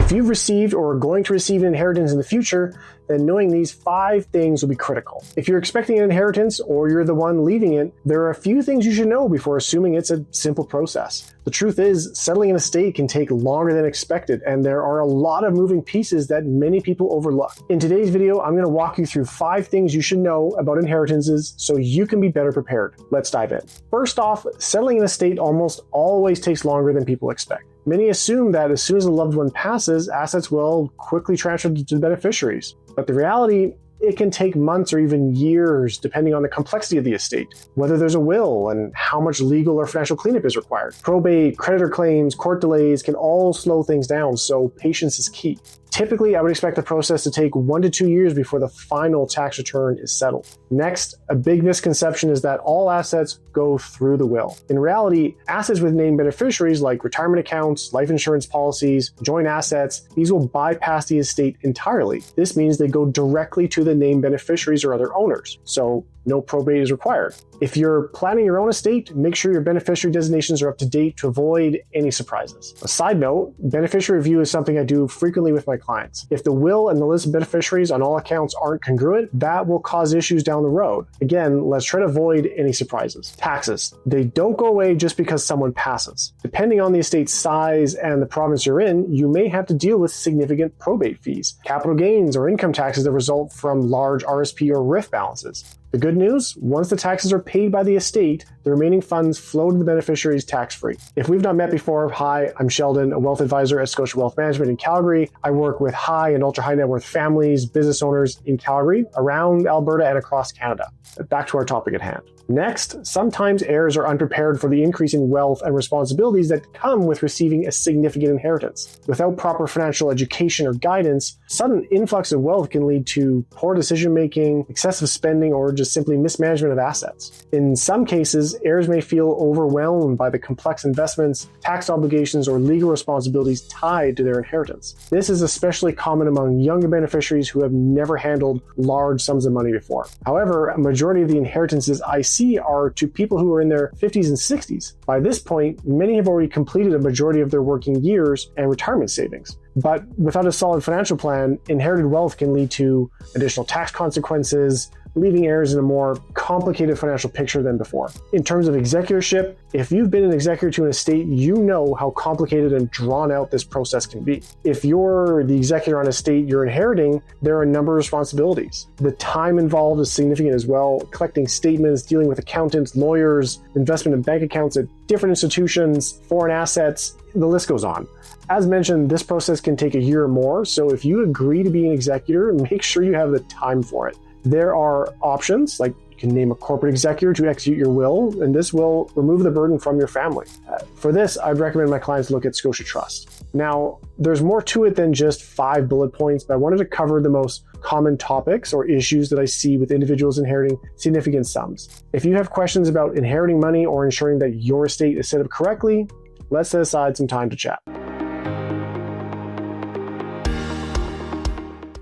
If you've received or are going to receive an inheritance in the future, then knowing these 5 things will be critical. If you're expecting an inheritance or you're the one leaving it, there are a few things you should know before assuming it's a simple process. The truth is, settling an estate can take longer than expected, and there are a lot of moving pieces that many people overlook. In today's video, I'm going to walk you through 5 things you should know about inheritances so you can be better prepared. Let's dive in. First off, settling an estate almost always takes longer than people expect. Many assume that as soon as a loved one passes, assets will quickly transfer to the beneficiaries. But the reality, it can take months or even years depending on the complexity of the estate, whether there's a will and how much legal or financial cleanup is required. Probate, creditor claims, court delays can all slow things down, so patience is key. Typically, I would expect the process to take 1 to 2 years before the final tax return is settled. Next, a big misconception is that all assets go through the will. In reality, assets with named beneficiaries like retirement accounts, life insurance policies, joint assets, these will bypass the estate entirely. This means they go directly to the named beneficiaries or other owners. So no probate is required. If you're planning your own estate, make sure your beneficiary designations are up to date to avoid any surprises. A side note, beneficiary review is something I do frequently with my clients. If the will and the list of beneficiaries on all accounts aren't congruent, that will cause issues down the road. Again, let's try to avoid any surprises. Taxes. They don't go away just because someone passes. Depending on the estate's size and the province you're in, you may have to deal with significant probate fees, capital gains, or income taxes that result from large RSP or RIF balances. The good news, once the taxes are paid by the estate, the remaining funds flow to the beneficiaries tax-free. If we've not met before, hi, I'm Sheldon, a wealth advisor at Scotia Wealth Management in Calgary. I work with high and ultra-high net worth families, business owners in Calgary, around Alberta, and across Canada. Back to our topic at hand. Next, sometimes heirs are unprepared for the increase in wealth and responsibilities that come with receiving a significant inheritance. Without proper financial education or guidance, sudden influx of wealth can lead to poor decision-making, excessive spending, or just simply mismanagement of assets. In some cases, heirs may feel overwhelmed by the complex investments, tax obligations, or legal responsibilities tied to their inheritance. This is especially common among younger beneficiaries who have never handled large sums of money before. However, a majority of the inheritances I see are to people who are in their 50s and 60s. By this point, many have already completed a majority of their working years and retirement savings. But without a solid financial plan, inherited wealth can lead to additional tax consequences, leaving heirs in a more complicated financial picture than before. In terms of executorship, if you've been an executor to an estate, you know how complicated and drawn out this process can be. If you're the executor on an estate you're inheriting, there are a number of responsibilities. The time involved is significant as well, collecting statements, dealing with accountants, lawyers, investment and bank accounts at different institutions, foreign assets, the list goes on. As mentioned, this process can take a year or more, so if you agree to be an executor, make sure you have the time for it. There are options, like you can name a corporate executor to execute your will, and this will remove the burden from your family. For this, I'd recommend my clients look at Scotia Trust. Now, there's more to it than just 5 bullet points, but I wanted to cover the most common topics or issues that I see with individuals inheriting significant sums. If you have questions about inheriting money or ensuring that your estate is set up correctly, let's set aside some time to chat.